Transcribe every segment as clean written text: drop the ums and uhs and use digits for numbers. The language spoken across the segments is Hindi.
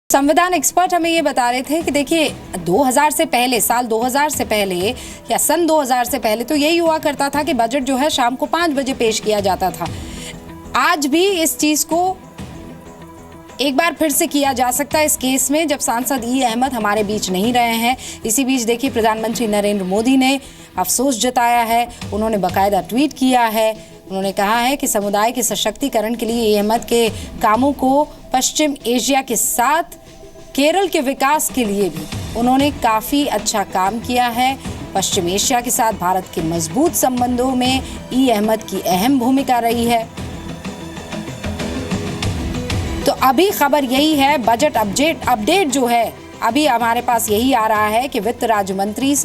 संविधान एक्सपर्ट हमें ये बता रहे थे कि देखिए 2000 से पहले, साल 2000 से पहले या सन 2000 से पहले तो यही हुआ करता था कि बजट जो है शाम को 5 बजे पेश किया जाता था। आज भी इस चीज को एक बार फिर से किया जा सकता है इस केस में, जब सांसद ई अहमद हमारे बीच नहीं रहे हैं। इसी बीच देखिए प्रधानमंत्री नरेंद्र मोदी ने अफसोस जताया है, उन्होंने बाकायदा ट्वीट किया है। उन्होंने कहा है कि समुदाय के सशक्तिकरण के लिए ई अहमद के कामों को पश्चिम एशिया के साथ केरल के विकास के लिए भी उन्होंने काफ़ी अच्छा काम किया है। पश्चिम एशिया के साथ भारत के मजबूत संबंधों में ई अहमद की अहम भूमिका रही है। तो अभी खबर यही है, बजट अपडेट जो है अभी हमारे पास यही आ रहा है कि वित्त राज्य मंत्री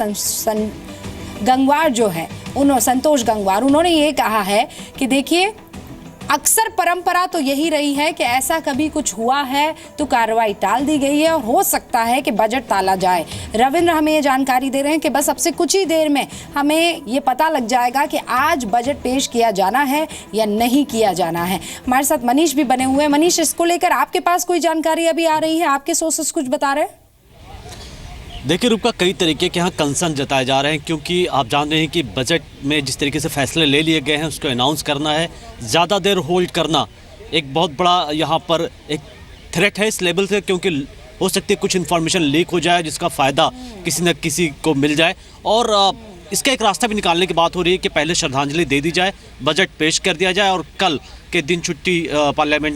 गंगवार जो है संतोष गंगवार, उन्होंने ये कहा है कि देखिए अक्सर परंपरा तो यही रही है कि ऐसा कभी कुछ हुआ है तो कार्रवाई टाल दी गई है और हो सकता है कि बजट टाला जाए। रविंद्र हमें ये जानकारी दे रहे हैं कि बस अब से कुछ ही देर में हमें ये पता लग जाएगा कि आज बजट पेश किया जाना है या नहीं किया जाना है। हमारे साथ मनीष भी बने हुए हैं। मनीष, इसको लेकर आपके पास कोई जानकारी अभी आ रही है? आपके सोर्सेस कुछ बता रहे हैं? देखिए रूपका, कई तरीके के यहाँ कंसर्न जताए जा रहे हैं, क्योंकि आप जान रहे हैं कि बजट में जिस तरीके से फैसले ले लिए गए हैं उसको अनाउंस करना है, ज़्यादा देर होल्ड करना एक बहुत बड़ा यहाँ पर एक थ्रेट है इस लेवल से, क्योंकि हो सकती है कुछ इन्फॉर्मेशन लीक हो जाए जिसका फ़ायदा किसी न किसी को मिल जाए। और इसका एक रास्ता भी निकालने की बात हो रही है कि पहले श्रद्धांजलि दे दी जाए, बजट पेश कर दिया जाए और कल के दिन छुट्टी पार्लियामेंट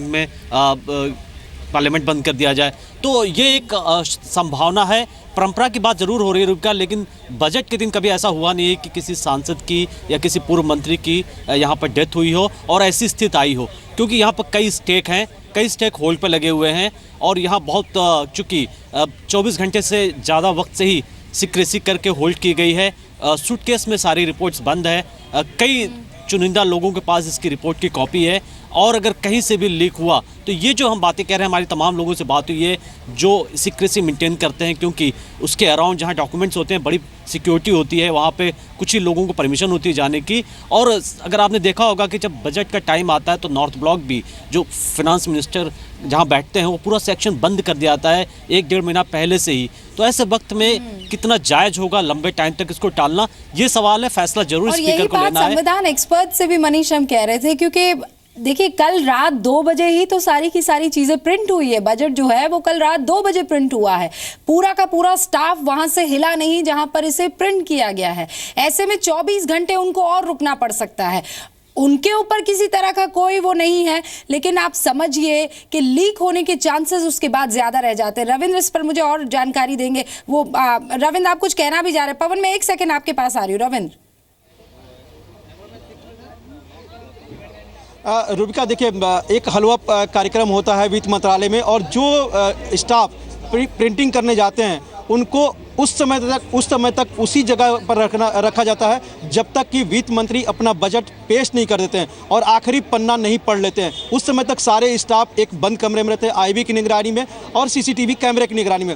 बंद कर दिया जाए। तो ये एक संभावना है। परंपरा की बात जरूर हो रही है रूपका, लेकिन बजट के दिन कभी ऐसा हुआ नहीं है कि किसी सांसद की या किसी पूर्व मंत्री की यहाँ पर डेथ हुई हो और ऐसी स्थिति आई हो, क्योंकि यहाँ पर कई स्टेक होल्ड पर लगे हुए हैं और यहाँ बहुत चूँकि 24 घंटे से ज़्यादा वक्त से ही सिक्रेसी करके होल्ड की गई है। सूटकेस में सारी रिपोर्ट्स बंद है, कई चुनिंदा लोगों के पास इसकी रिपोर्ट की कॉपी है और अगर कहीं से भी लीक हुआ तो ये जो हम बातें कह रहे हैं, हमारी तमाम लोगों से बात हुई है जो सिक्रेसी मेंटेन करते हैं, क्योंकि उसके अराउंड जहाँ डॉक्यूमेंट्स होते हैं बड़ी सिक्योरिटी होती है, वहाँ पे कुछ ही लोगों को परमिशन होती है जाने की। और अगर आपने देखा होगा कि जब बजट का टाइम आता है तो नॉर्थ ब्लॉक भी, जो फिनांस मिनिस्टर जहाँ बैठते हैं, वो पूरा सेक्शन बंद कर दिया जाता है 1-1.5 महीना पहले से ही। तो ऐसे वक्त में कितना जायज़ होगा लंबे टाइम तक इसको टालना, ये सवाल है। फैसला जरूर स्पीकर को लेना है। संविधान एक्सपर्ट से भी मनीष हम कह रहे थे, क्योंकि देखिए कल रात 2 बजे ही तो सारी की सारी चीजें प्रिंट हुई है। बजट जो है वो कल रात 2 बजे प्रिंट हुआ है। पूरा का पूरा स्टाफ वहां से हिला नहीं जहां पर इसे प्रिंट किया गया है। ऐसे में 24 घंटे उनको और रुकना पड़ सकता है। उनके ऊपर किसी तरह का कोई वो नहीं है, लेकिन आप समझिए कि लीक होने के चांसेस उसके बाद ज्यादा रह जाते हैं। रविंद्र इस पर मुझे और जानकारी देंगे। रविंद्र, आप कुछ कहना भी जा रहे हैं? पवन, मैं 1 सेकेंड आपके पास आ रही हूँ। रविंद्र। रूबिका, देखिए एक हलवा कार्यक्रम होता है वित्त मंत्रालय में और जो स्टाफ प्रिंटिंग करने जाते हैं उनको उस समय तक उसी जगह पर रखा जाता है जब तक कि वित्त मंत्री अपना बजट पेश नहीं कर देते हैं और आखिरी पन्ना नहीं पढ़ लेते हैं। उस समय तक सारे स्टाफ एक बंद कमरे में रहते हैं, आईबी की निगरानी में और सीसीटीवी कैमरे की निगरानी में।